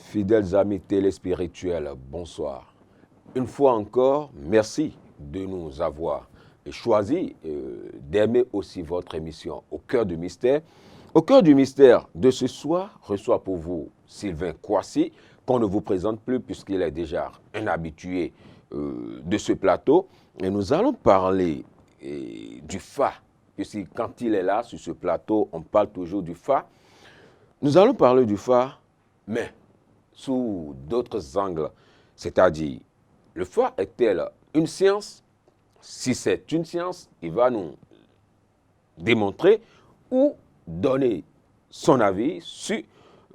Fidèles amis téléspirituels, bonsoir. Une fois encore, merci de nous avoir choisi d'aimer aussi votre émission Au cœur du mystère. Au cœur du mystère de ce soir, reçoit pour vous Sylvain Kouassi, qu'on ne vous présente plus puisqu'il est déjà un habitué de ce plateau. Et nous allons parler du Fa, puisque quand il est là sur ce plateau, on parle toujours du Fa. Nous allons parler du Fa, mais sous d'autres angles, c'est-à-dire, le Fa est-elle une science? Si c'est une science, il va nous démontrer ou donner son avis sur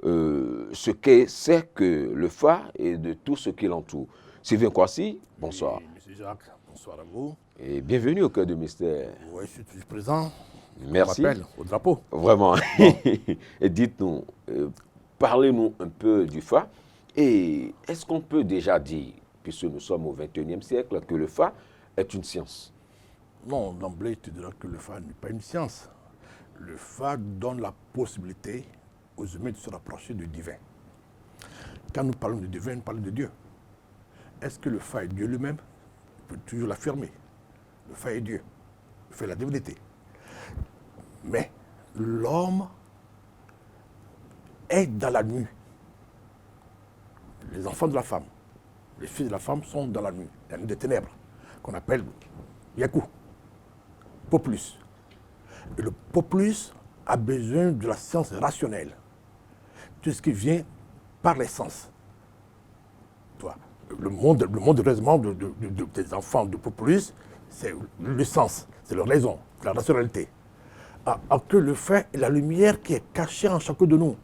ce que c'est que le Fa et de tout ce qui l'entoure. Sylvain Kouassi, bonsoir. Oui, monsieur Jacques, bonsoir à vous. Et bienvenue au cœur du mystère. Oui, je suis toujours présent. Merci. On m'appelle au drapeau. Vraiment. Bon. Et dites-nous, parlez-nous un peu du Fa. Et est-ce qu'on peut déjà dire, puisque nous sommes au XXIe siècle, que le Fa est une science? Non, d'emblée, tu diras que le Fa n'est pas une science. Le Fa donne la possibilité aux humains de se rapprocher du divin. Quand nous parlons du divin, nous parlons de Dieu. Est-ce que le Fa est Dieu lui-même? On peut toujours l'affirmer. Le Fa est Dieu. Le Fa est la divinité. Mais l'homme est dans la nuit. Les enfants de la femme, les fils de la femme sont dans la nuit des ténèbres, qu'on appelle Yaku, Populus. Et le Populus a besoin de la science rationnelle, tout ce qui vient par les sens. Le monde de raisonnement des enfants de Populus, c'est le sens, c'est la raison, la rationalité. Alors que le Fa est la lumière qui est cachée en chacun de nous.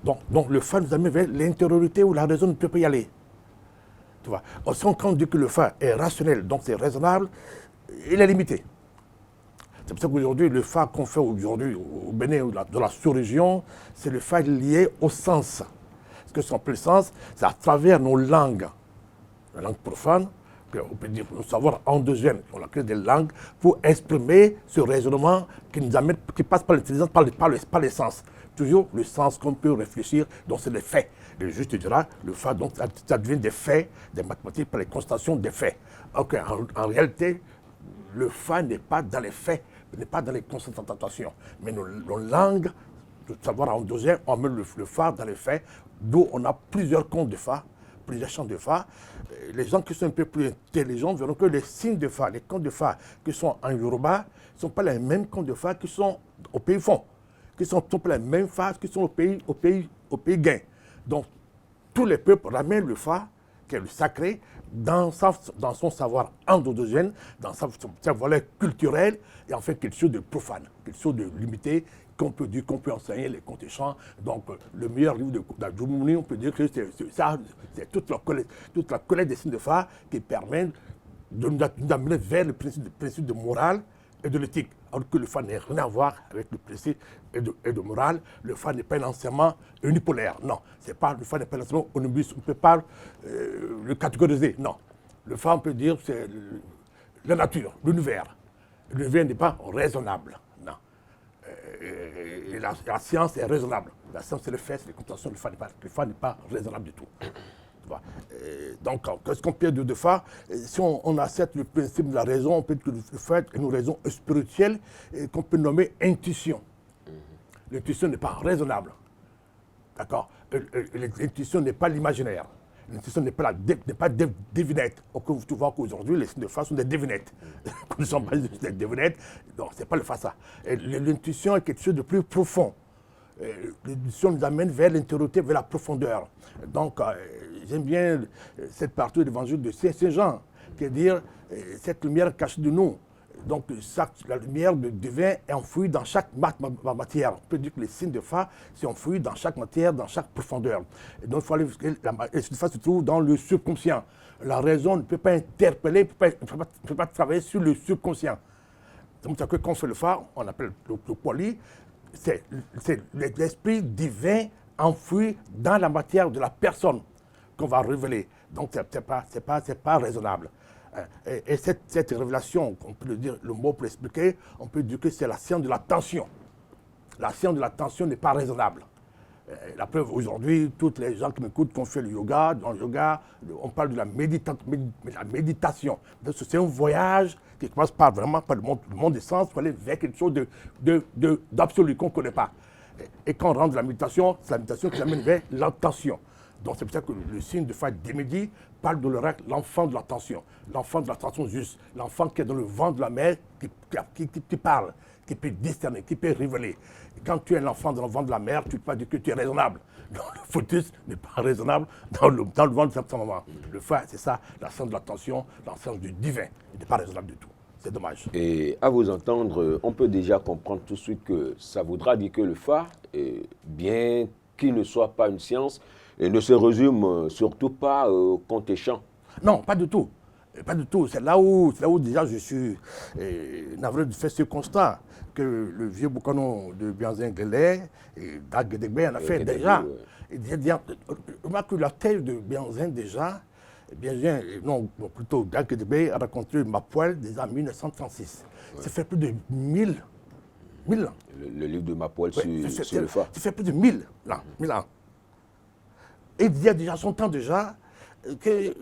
Donc le Fa nous amène vers l'intériorité où la raison ne peut pas y aller. Tu vois. Aussi, quand on dit que le Fa est rationnel, donc c'est raisonnable, il est limité. C'est pour ça qu'aujourd'hui, le Fa qu'on fait aujourd'hui au Bénin, dans la sous-région, c'est le Fa lié au sens. Ce que son plus sens, c'est à travers nos langues, la langue profane, on peut dire le savoir endogène, on a créé des langues pour exprimer ce raisonnement qui nous amène, qui passe par l'intelligence, par les sens. Toujours le sens qu'on peut réfléchir, donc c'est les faits. Le juge te dira, le Fa, donc ça devient des faits, des mathématiques par les constatations des faits. Ok, en réalité, le Fa n'est pas dans les faits, n'est pas dans les constatations. Mais nos langues, le savoir endogène, on met le Fa dans les faits, d'où on a plusieurs comptes de Fa, plusieurs chants de Fa. Les gens qui sont un peu plus intelligents verront que les signes de Fa, les comptes de Fa qui sont en Yoruba, ne sont pas les mêmes comptes de Fa qui sont au pays fond, qui sont pas les mêmes Fa qui sont au pays gain. Donc, tous les peuples ramènent le Fa, qui est le sacré, dans son savoir endogène, dans sa valeur culturelle, et en fait quelque chose de profane, quelque chose de limité, qu'on peut dire, qu'on peut enseigner les contes et chants. Donc, le meilleur livre d'Adjoumouni, on peut dire que c'est toute la collecte des signes de Fa qui permet de nous amener vers le principe de morale et de l'éthique. Alors que le Fa n'a rien à voir avec le principe et de morale. Le Fa n'est pas un enseignement unipolaire. Non, le Fa n'est pas un enseignement omnibus. On ne peut pas le catégoriser. Non. Le Fa, on peut dire, c'est la nature, l'univers. L'univers n'est pas raisonnable. Non. Et la science est raisonnable. La science, c'est le fait, c'est les computations. Le Fa n'est pas raisonnable du tout. Donc, qu'est-ce qu'on peut dire de Fa? Si on accepte le principe de la raison, on peut dire que le Fa est une raison spirituelle qu'on peut nommer intuition. L'intuition n'est pas raisonnable. D'accord? L'intuition n'est pas l'imaginaire. L'intuition n'est pas devinette. Tu vois qu'aujourd'hui, les signes de Fa sont des devinettes. Nous ne sommes pas des devinettes. Donc, ce n'est pas le Fa ça. L'intuition est quelque chose de plus profond. L'intuition nous amène vers l'intériorité, vers la profondeur. Donc, j'aime bien cette partie de l'évangile de Saint-Jean, qui est dire cette lumière cachée de nous. Donc, la lumière du divin est enfouie dans chaque matière. On peut dire que les signes de Fa sont enfouis dans chaque matière, dans chaque profondeur. Et donc, les signes de Fa se trouvent dans le subconscient. La raison ne peut pas interpeller, ne peut pas travailler sur le subconscient. C'est comme ça que quand on fait le Fa, on appelle le Poli, c'est l'esprit divin enfoui dans la matière de la personne qu'on va révéler. Donc, c'est pas raisonnable. Et cette révélation, on peut le dire, le mot pour l'expliquer, on peut dire que c'est la science de l'attention. La science de l'attention n'est pas raisonnable. La preuve, aujourd'hui, tous les gens qui m'écoutent, qui ont fait le yoga, dans le yoga, on parle de la méditation. C'est un voyage qui commence par vraiment par le monde des sens, pour aller vers quelque chose d'absolu qu'on ne connaît pas. Et quand on rentre dans la méditation, c'est la méditation qui amène vers l'attention. Donc c'est pour ça que le signe de Fa d'Emedi parle de l'enfant de l'attention. L'enfant de l'attention juste. L'enfant qui est dans le ventre de la mère, qui parle, qui peut discerner, qui peut révéler. Et quand tu es l'enfant dans le ventre de la mère, tu ne peux pas dire que tu es raisonnable. Donc le fœtus n'est pas raisonnable dans le ventre de sa maman. Le Fa, c'est ça, la science de l'attention, la science du divin. Il n'est pas raisonnable du tout. C'est dommage. Et à vous entendre, on peut déjà comprendre tout de suite que ça voudra dire que le Fa, bien qu'il ne soit pas une science, et ne se résume surtout pas au conte et chant. Non, pas du tout. Pas du tout. C'est là où déjà je suis navré de faire ce constat que le vieux Boucanon de Bianzin Guélé et d'Aguedegbe en a fait déjà. Remarque que la thèse de Bianzin déjà, Bianzin, non, plutôt d'Aguedegbe a rencontré Mapoel déjà en 1936. Ouais. Ça fait plus de 1000 ans. Le livre de Mapoel sur le Fa. Ça fait plus de 1000 ans. Et il y a déjà son temps déjà que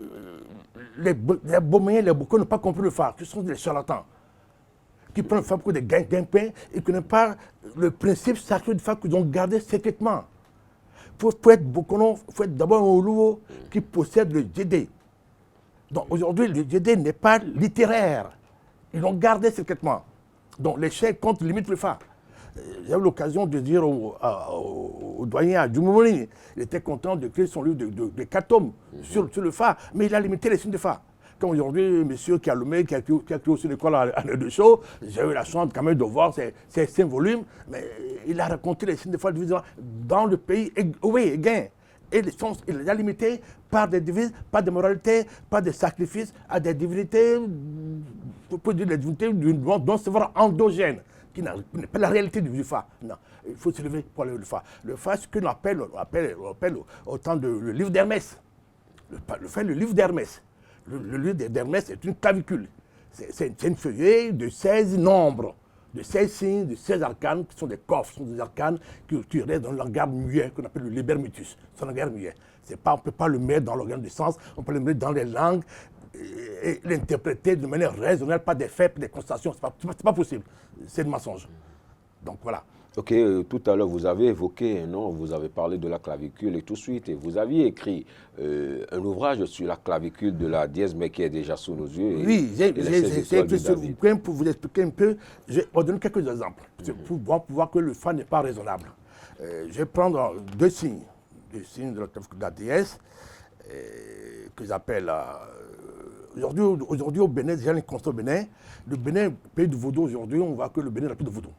les Boméens, les Boucons n'ont pas compris le Fa, ce sont des charlatans qui prennent le Fa pour des gains-pains et qui ne connaissent pas le principe sacré du Fa qu'ils ont gardé secrètement. Pour être Bouconon, il faut être d'abord un Oluo qui possède le Djedé. Donc aujourd'hui, le Djedé n'est pas littéraire. Ils l'ont gardé secrètement. Donc les chèques comptent limite le Fa. J'ai eu l'occasion de dire au doyen à Djoumouni, il était content de créer son livre de 4 tomes sur le Fa, mais il a limité les signes de Fa. Comme aujourd'hui, monsieur Kialoumé, qui a créé aussi l'école à Nedesho, j'ai eu la chance quand même de voir ces 5 volumes, mais il a raconté les signes de Fa dans le pays, oui, gain. Et les sens, il les a limités par des devises, par des moralités, par des sacrifices à des divinités, pour dire les divinités dont c'est vraiment endogène. Qui n'est pas la réalité du Fa. Non, il faut se lever pour le Fa. Le Fa, c'est ce qu'on appelle autant le livre d'Hermès. Le livre d'Hermès. Le livre d'Hermès est une clavicule. C'est une feuillée de 16 nombres, de 16 signes, de 16 arcanes, qui sont des coffres, sont des arcanes qui restent dans le langage muet, qu'on appelle le libermitus. C'est un langage muet. On ne peut pas le mettre dans l'organe du sens, on peut le mettre dans les langues, et l'interpréter de manière raisonnable, pas des faits, pas des constatations. C'est pas possible. C'est le mensonge. Donc voilà. Ok, tout à l'heure vous avez évoqué, non, vous avez parlé de la clavicule et tout de suite, et vous aviez écrit un ouvrage sur la clavicule de la dièse, mais qui est déjà sous nos yeux. Oui, j'ai écrit ce bouquin pour vous expliquer un peu. Je vais vous donner quelques exemples, pour voir que le Fa n'est pas raisonnable. Je vais prendre deux signes de la déesse, que j'appelle... Aujourd'hui, au Bénin, déjà les constants au Bénin, le Bénin, pays du vaudou aujourd'hui, on voit que le Bénin n'a plus de vaudou.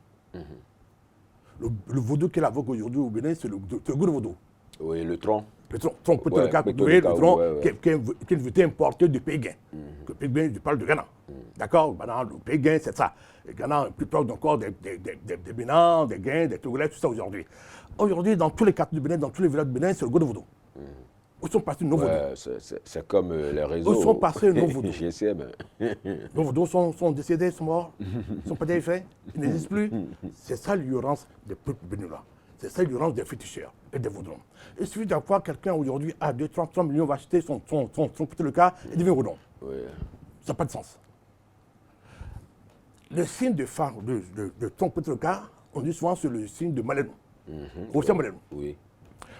Le vaudou qu'il invoque aujourd'hui au Bénin, c'est le goût vaudou. Oui, le tronc. Le tronc, peut-être le cas, le tronc qui est invité importé du pays gain. Le pays gain, je parle de Ghana. D'accord? Le pays gain, c'est ça. Le Ghana est plus proche encore des Bénins, des Gains, des Togolais, tout ça aujourd'hui. Aujourd'hui, dans tous les quartiers du Bénin, dans tous les villages du Bénin, c'est le goût vaudou. Où sont passés nos vaudous? C'est comme les réseaux. Où sont passés nos vaudous? GSM. Nos vaudous sont décédés, sont morts, sont pas des faits, ils n'existent plus. C'est ça l'ignorance des peuples béninois. C'est ça l'ignorance des féticheurs et des vaudrons. Il suffit d'avoir quelqu'un aujourd'hui à 2-3 millions va acheter son petit le cas et devient vaudron. Oui. Ça n'a pas de sens. Le signe de Fa, de ton petit le cas, on dit souvent c'est le signe de Malenou. Aussi Malenou. Oui.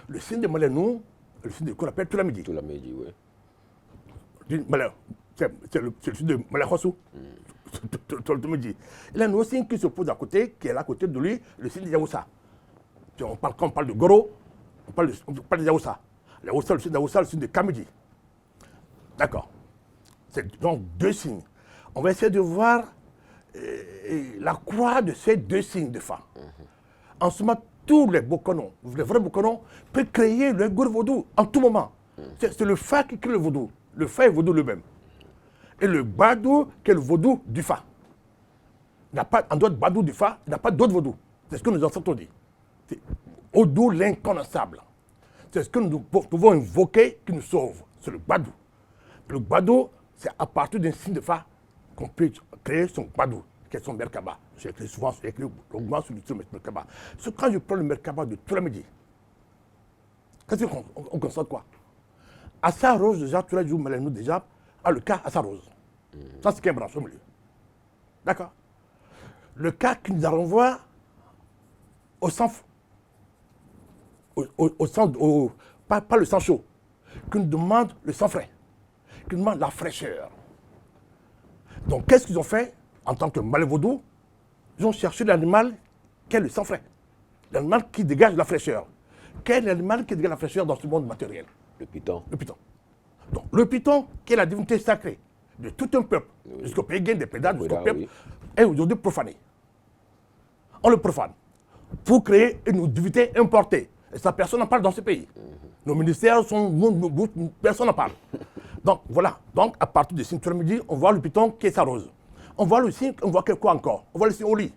Le signe de Malenou, le signe qu'on appelle Toulamidi. Toulamidi, oui. C'est le signe de Malachossou. Toulamidi. Il y a un autre signe qui se pose à côté, qui est là à côté de lui, le signe de Yaoussa. Quand on parle de Goro, on parle de Yaoussa. Le signe de Yaoussa, le signe de Kamidi. D'accord. C'est donc deux signes. On va essayer de voir la croix de ces deux signes de Fa. En ce moment, tous les Bokonon, les vrais Bokonon, peuvent créer le gour vaudou en tout moment. C'est le Fa qui crée le vaudou. Le Fa est vaudou lui-même. Et le Badou qui est le vaudou du Fa. En dehors de Badou du Fa, il n'y a pas d'autre vaudou. C'est ce que nos ancêtres ont dit. C'est Odou l'inconnaissable. C'est ce que nous pouvons invoquer qui nous sauve. C'est le Gbadou. Le Gbadou, c'est à partir d'un signe de fa qu'on peut créer son Gbadou, qui est son Merkaba. J'ai écrit souvent longuement sur le Merkaba. Quand je prends le Merkaba de Toulamedi, qu'est-ce qu'on constate quoi? Assa Rose, déjà, tous les jours, nous déjà, a le cas Assa Rose. Ça, c'est qu'un branche au milieu. D'accord? Le cas qui nous renvoie au sang, pas le sang chaud, qui nous demande le sang frais, qui nous demande la fraîcheur. Donc, qu'est-ce qu'ils ont fait en tant que Malais-Vaudou? Ils ont cherché l'animal qui est le sang frais, l'animal qui dégage la fraîcheur. Quel est l'animal qui dégage la fraîcheur dans ce monde matériel? Le python. Le python. Donc, le python, qui est la divinité sacrée de tout un peuple, jusqu'au païen des pédales, jusqu'au peuple, est aujourd'hui profané. On le profane pour créer une divinité importée. Et ça, personne n'en parle dans ce pays. Nos ministères sont... Personne n'en parle. Donc, voilà. Donc, à partir du signe Toulamedi, on voit le python qui est sa rose. On voit le signe, on voit quoi encore? On voit le signe Oli.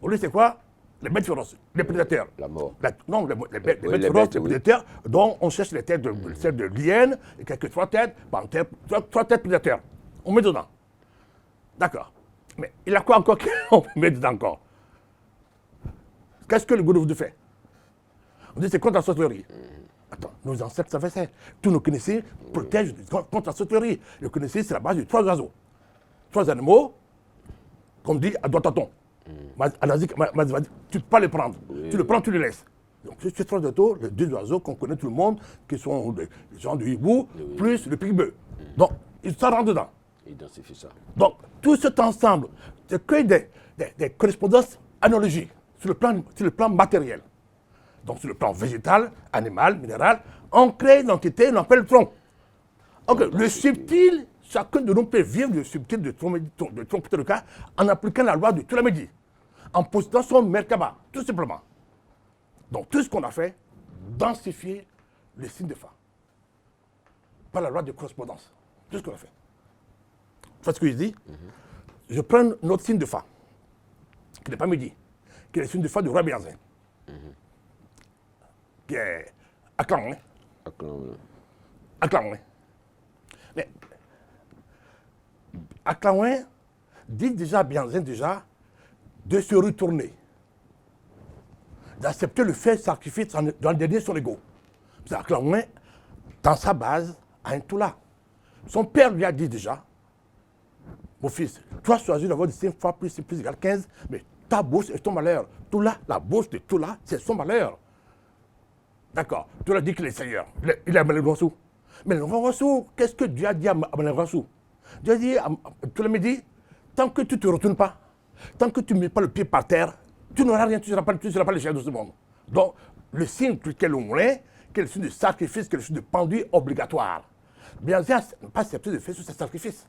Oli, c'est quoi? Les bêtes féroces, les prédateurs. La mort. Non, les bêtes féroces, les prédateurs, dont on cherche les têtes celles de l'hyène, et quelques trois têtes prédateurs. On met dedans. D'accord. Mais il a quoi encore qu'on met dedans encore? Qu'est-ce que le gouvernement fait? On dit c'est contre la sorcellerie. Attends, nos ancêtres savaient ça. Tous nos connaissances protègent contre la sorcellerie. Le connaissance, c'est la base de 3 oiseaux. 3 animaux, comme dit à Dotaton. Tu ne peux pas les prendre. Tu le prends, tu le laisses. Donc, ces 3 oiseaux, les 2 oiseaux qu'on connaît tout le monde, qui sont les gens du hibou, plus le pique-bœuf. Donc, ils s'en rentrent dedans. Identifie ça. Donc, tout cet ensemble, c'est que des correspondances analogiques sur le plan matériel. Donc, sur le plan végétal, animal, minéral, on crée une entité, on appelle le tronc. Okay. Le subtil, chacun de nous peut vivre le subtil de trompeter le cas en appliquant la loi de Toulamedi, en possédant son Merkaba, tout simplement. Donc, tout ce qu'on a fait, densifier les signes de fa par la loi de correspondance. Tout ce qu'on a fait. Tu vois ce que je dis? Je prends notre signe de fa, qui n'est pas midi, qui est le signe de fa du roi Bianzin, qui est Aklan. Aklan. Mais Aklan dit déjà à Bianzin de se retourner, d'accepter le fait sacrifice dans le dernier son ego. Aklan, dans sa base, a un tout là. Son père lui a dit déjà, mon fils, tu as choisi d'avoir 5 fois plus égale 15, mais ta bourse est ton malheur. Tout là, la bourse de tout là, c'est son malheur. D'accord. Tu l'as dit qu'il est Seigneur. Il a Malé Rassou. Mais le Rassou, qu'est-ce que Dieu a dit à Malé Rassou? Dieu a dit, tu l'as dit, tant que tu ne te retournes pas, tant que tu ne mets pas le pied par terre, tu n'auras rien, tu ne seras pas le chef de ce monde. Donc, le signe qu'est le moulin, qui est le signe de sacrifice, qui est le signe de pendu obligatoire. Bien sûr, n'a pas accepté de faire ce sacrifice.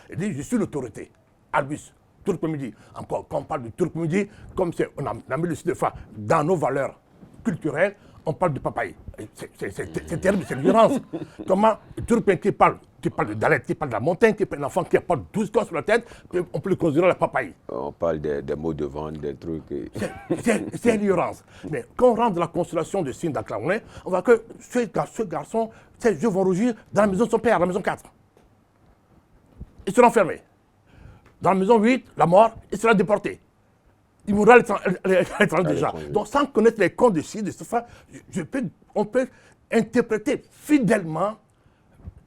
Il dit, je suis l'autorité. Albus, Turkmédie. Encore, quand on parle de Turkmédie, comme on a mis le signe de fa dans nos valeurs culturelles, on parle de papaye. C'est terrible, c'est l'ignorance. Comment Turkmén qui parle de Dalet, qui parle de la montagne, qui parle d'un enfant qui a pas 12 corps sur la tête, on peut le considérer la papaye. On parle des mots de vente, des trucs. C'est l'ignorance. Mais quand on rentre dans la constellation de signes d'Aklan, on voit que ce garçon, ses yeux vont rougir dans la maison de son père, la maison 4. Il sera enfermé. Dans la maison 8, la mort, il sera déporté. Il mourra à l'étranger déjà. Donc, sans connaître les contes de ci, de ce fait, on peut interpréter fidèlement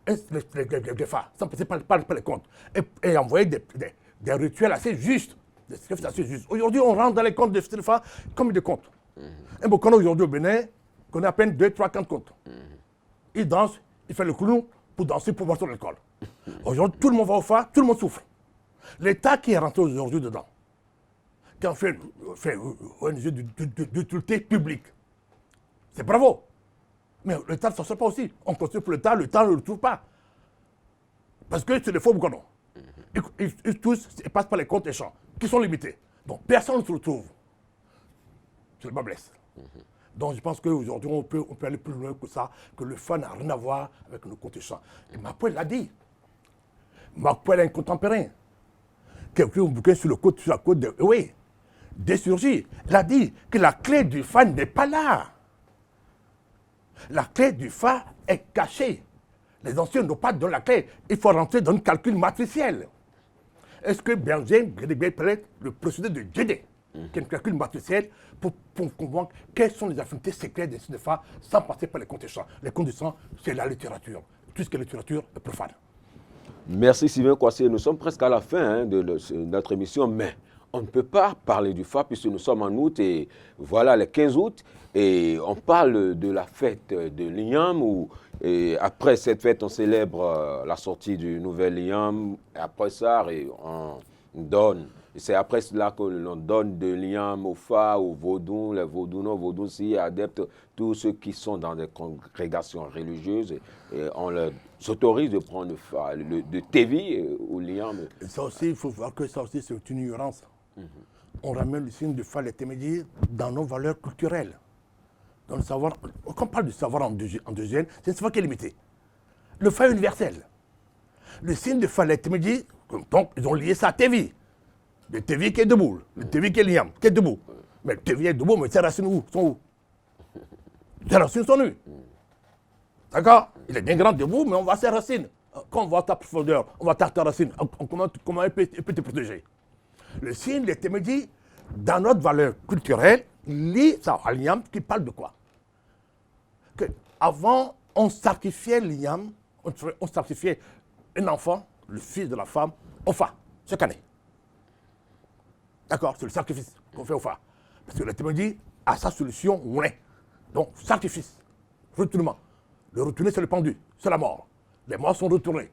les fa, sans passer par les contes, et envoyer des rituels assez justes. Des sacrifices assez justes. Aujourd'hui, on rentre dans les contes de fa comme des contes. Un Bokono aujourd'hui au Bénin connaît à peine 2, 3, 4 contes. Il danse, il fait le clown pour danser, pour boire sur l'école. Aujourd'hui, tout le monde va au fa, tout le monde souffre. L'État qui est rentré aujourd'hui dedans, qui a fait ONG d'utilité publique, c'est bravo. Mais l'État ne s'en sort pas aussi. On construit pour l'État ne le trouve pas. Parce que c'est des faux Bokono. Ils tous ils passent par les comptes et champs, qui sont limités. Donc personne ne se retrouve. C'est le bas blesse. Donc je pense qu'aujourd'hui, on peut aller plus loin que ça, que le fa n'a rien à voir avec nos comptes et champs. Et Mapouel l'a dit. Mapouel est un contemporain. Qui a écrit un bouquin sur la côte de... Oui, des surgis. Il a dit que la clé du fa n'est pas là. La clé du Fa est cachée. Les anciens n'ont pas donné la clé. Il faut rentrer dans un calcul matriciel. Est-ce que Benjamin peut être le procédé de Djedé, qui est un calcul matriciel pour comprendre quelles sont les affinités secrètes des signes de Fa sans passer par les contes de chant. Les contes de chant, c'est la littérature. Tout ce qui est littérature est profane. Merci Sylvain Kouassé. Nous sommes presque à la fin de notre émission, mais on ne peut pas parler du Fa puisque nous sommes en août et voilà le 15 août et on parle de la fête de l'Igname où après cette fête on célèbre la sortie du nouvel Igname et après ça on donne. C'est après cela que l'on donne de l'Igname au Fa, aux Vaudous, les Vaudous non, Vaudous si, adeptes, tous ceux qui sont dans des congrégations religieuses et on leur s'autorise de prendre le Fa, de Tévi ou l'Igname. Ça aussi, il faut voir que ça aussi c'est une ignorance. On ramène le signe de Fa, les Témédies, dans nos valeurs culturelles. Dans le savoir, quand on parle du savoir endogène, c'est un savoir qui est limité. Le Fa est universel. Le signe de Fa, les Témédies, donc ils ont lié ça à Tévi. Le Tévi qui est debout, le Tévi qui est l'Igname, qui est debout. Mais le Tévi est debout, mais ses racines sont où? Ses racines sont nues. D'accord? Il est bien grand debout, mais on voit ses racines. Quand on voit ta profondeur, on voit ta racine, comment elle peut te protéger? Le signe des Témédies, dans notre valeur culturelle, lit ça à l'Igname qui parle de quoi? Que avant, on sacrifiait l'Igname, on sacrifiait un enfant, le fils de la femme, au Fa, chaque année. D'accord? C'est le sacrifice qu'on fait au Fa. Parce que le Témédie a sa solution, ouais. Donc, sacrifice, retournement. Le retourner, c'est le pendu, c'est la mort. Les morts sont retournés.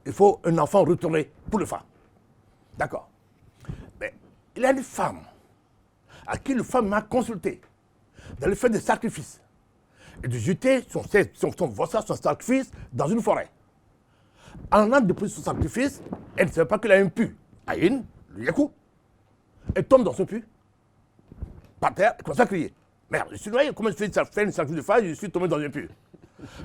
Il faut un enfant retourné pour le Fa. D'accord? Mais il y a une femme à qui le Fa m'a consulté dans le fait de sacrifice et de jeter son sacrifice dans une forêt. En allant déposer son sacrifice, elle ne savait pas qu'il a un pu. Aïn, le Yakou. Elle tombe dans ce puits, par terre, elle commence à crier. Merde, je suis noyé, comment je fais une sacrifice de Fa, je suis tombé dans un puits.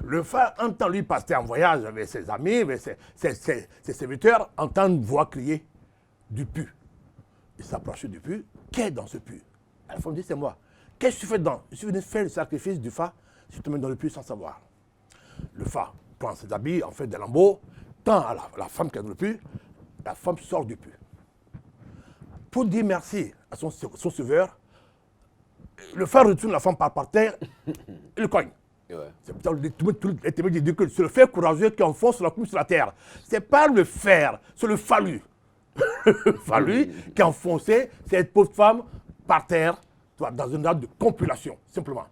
Le Fa entend lui passer en voyage avec ses amis, avec ses serviteurs, entend une voix crier du puits. Il s'approche du puits, qui est dans ce puits? La femme dit, c'est moi. Qu'est-ce que tu fais dedans? Je suis venu faire le sacrifice du Fa, je te mets dans le puits sans savoir. Le Fa prend ses habits, en fait des lambeaux, tend à la femme qui est dans le puits, la femme sort du puits. Pour dire merci à son sauveur, le Fa retourne la femme par terre et le cogne. Ouais. C'est pour ça que les Témédies disent que c'est le fer courageux qui enfonce la coupe sur la terre. Ce n'est pas le fer, c'est le phallu. Le phallu qui a enfoncé cette pauvre femme par terre dans une âge de compilation, simplement.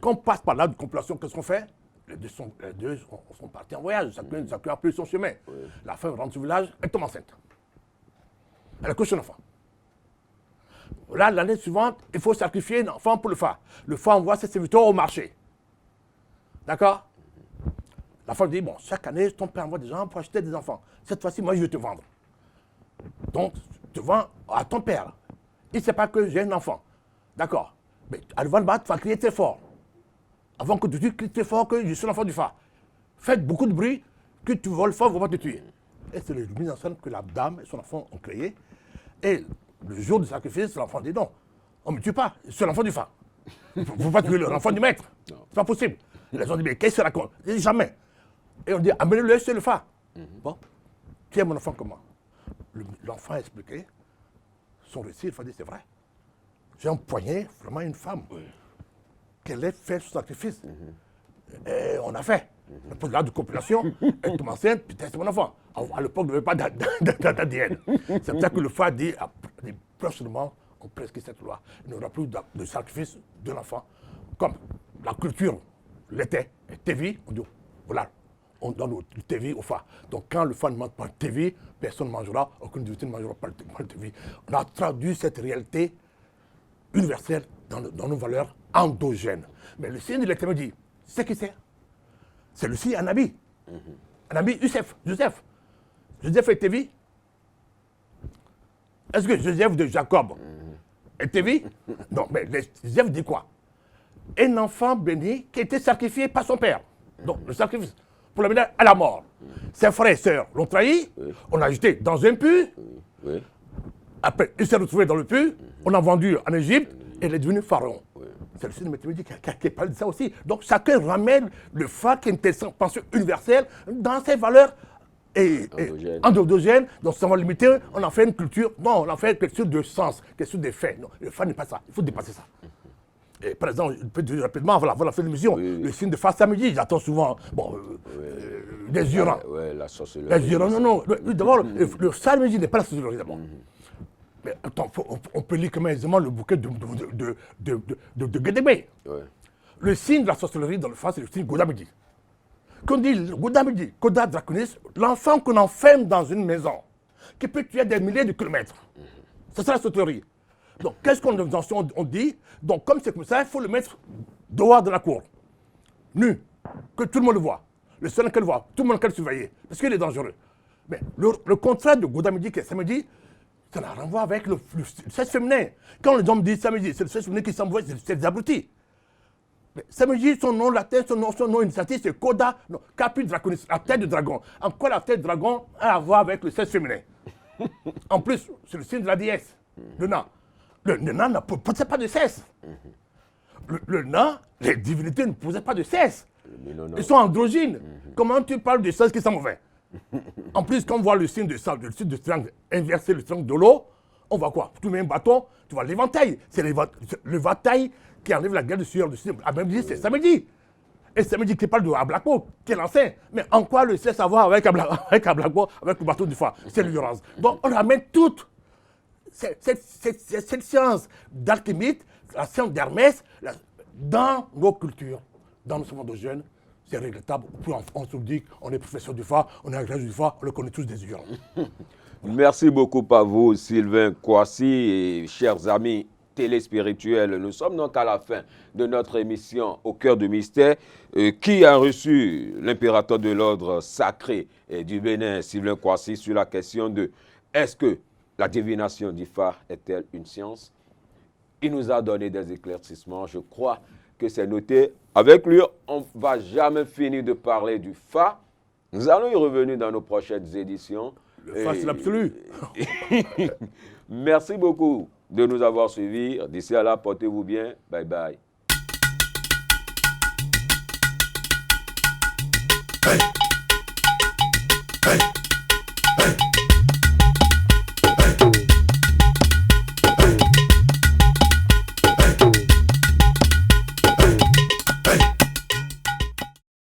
Quand on passe par l'âge de compilation, qu'est-ce qu'on fait? Les deux sont partis en voyage, chacun a pris son chemin. Ouais. La femme rentre au village, elle tombe enceinte. Elle accouche un enfant. Là, l'année suivante, il faut sacrifier un enfant pour le Fa. Le Fa envoie ses serviteurs au marché. D'accord? La femme dit, bon, chaque année, ton père envoie des gens pour acheter des enfants. Cette fois-ci, moi, je vais te vendre. Donc, je te vends à ton père. Il ne sait pas que j'ai un enfant. D'accord? Mais à le vendre, tu vas crier très fort. Avant que tu cries très fort que je suis l'enfant du Fa. Faites beaucoup de bruit, que tu voles fort, on va pas te tuer. Et c'est le mise en scène que la dame et son enfant ont créé. Et le jour du sacrifice, l'enfant dit non, on ne me tue pas, je suis l'enfant du Fa. Il ne faut pas tuer l'enfant du maître. C'est pas possible. Les gens disent, mais qu'est-ce que ça raconte? Il dit jamais. Et on dit, amenez-le chez le Fa. Bon, tu es mon enfant comment? L'enfant a expliqué son récit, il faut dire, c'est vrai. J'ai empoigné vraiment une femme. Qu'elle ait fait ce sacrifice. Et on a fait. On pose là de compilation, elle tombe enceinte, putain, c'est mon enfant. À l'époque, il n'y avait pas d'ADN. C'est pour ça que le Fa dit, prochainement, on prescrit cette loi. Il n'y aura plus de sacrifice de l'enfant. Comme la culture l'était, Tévi, on dit, voilà, on donne le Tévi au Fa. Donc quand le Fa ne mange pas le Tévi, personne ne mangera, aucune divinité ne mangera pas le Tévi. On a traduit cette réalité universelle dans nos valeurs endogènes. Mais le signe de l'Éternel, c'est qui c'est? C'est le signe Anabi. Anabi, Joseph. Joseph est Tévi. Est-ce que Joseph de Jacob est Tévi? Non, mais Joseph dit quoi? Un enfant béni qui a été sacrifié par son père. Donc, le sacrifice pour l'amener à la mort. Ses frères et sœurs l'ont trahi, on l'a jeté dans un puits. Après, il s'est retrouvé dans le puits, on l'a vendu en Égypte, elle est devenue pharaon. Oui. C'est le signe mathématique qui parle de ça aussi. Donc chacun ramène le Fa qui est une pensée universelle dans ses valeurs endogènes. Donc ça va limiter, on en fait une culture. Non, on en fait quelque chose de sens, quelque chose de fait. Non, le Fa n'est pas ça. Il faut dépasser ça. Et par exemple, je peux dire rapidement, voilà, la fin de l'émission, le signe de Fa samedi, j'attends souvent, des Hurons. Oui, la sorcellerie. Les Hurons, non. D'abord, le samedi n'est pas la sorcellerie d'abord. Mais attends, on peut lire quand même aisément le bouquet de Guédébé. Ouais. Le signe de la sorcellerie dans le Fa, c'est le signe Godamidi. Quand on dit Godamidi, Koda Draconis, l'enfant qu'on enferme dans une maison, qui peut tuer des milliers de kilomètres. C'est ça la sorcellerie. Donc, qu'est-ce qu'on dit? Donc, comme c'est comme ça, il faut le mettre dehors de la cour, nu, que tout le monde le voit. Le seul qui le voit, tout le monde qui le surveille, parce qu'il est dangereux. Mais le contraire de Godamidi, qui est samedi, ça la renvoie avec le sexe féminin. Quand les hommes disent samedi, c'est le sexe féminin qui s'envoie, c'est des abrutis. Mais samedi, son nom latin, son nom initiative, c'est Koda, non, Caput Draconis, la tête de dragon. En quoi la tête de dragon a à voir avec le sexe féminin? En plus, c'est le signe de la déesse, le nain. Le nain ne posait pas de cesse. Le nain, les divinités ne posaient pas de cesse. Ils sont androgynes. Comment tu parles de sexe qui sont mauvais? En plus, quand on voit le signe de triangle inversé, le triangle de l'eau, on voit quoi? Tu mets un bâton, tu vois l'éventail. C'est l'éventail qui enlève la guerre de sueur. À même dit, c'est samedi. Et samedi qui parle de Ablako, qui est l'ancien. Mais en quoi le sexe avoir avec Ablako, avec le bateau du Fa? C'est l'ignorance. Donc on ramène toute cette science d'alchimie, la science d'Hermès, dans nos cultures, dans nos mondes jeunes. C'est regrettable. On se dit qu'on est professeur du Fa, on est agrégé du Fa, on le connaît tous des Hurons. Merci beaucoup à vous, Sylvain Kouassi, et chers amis téléspirituels. Nous sommes donc à la fin de notre émission Au cœur du mystère. Qui a reçu l'impérateur de l'ordre sacré du Bénin, Sylvain Kouassi, sur la question de est-ce que la divination du Fa est-elle une science? Il nous a donné des éclaircissements. Je crois que c'est noté. Avec lui, on ne va jamais finir de parler du Fa. Nous allons y revenir dans nos prochaines éditions. Le Fa, c'est l'absolu. Merci beaucoup de nous avoir suivis. D'ici à là, portez-vous bien. Bye bye. Hey. Hey. Hey.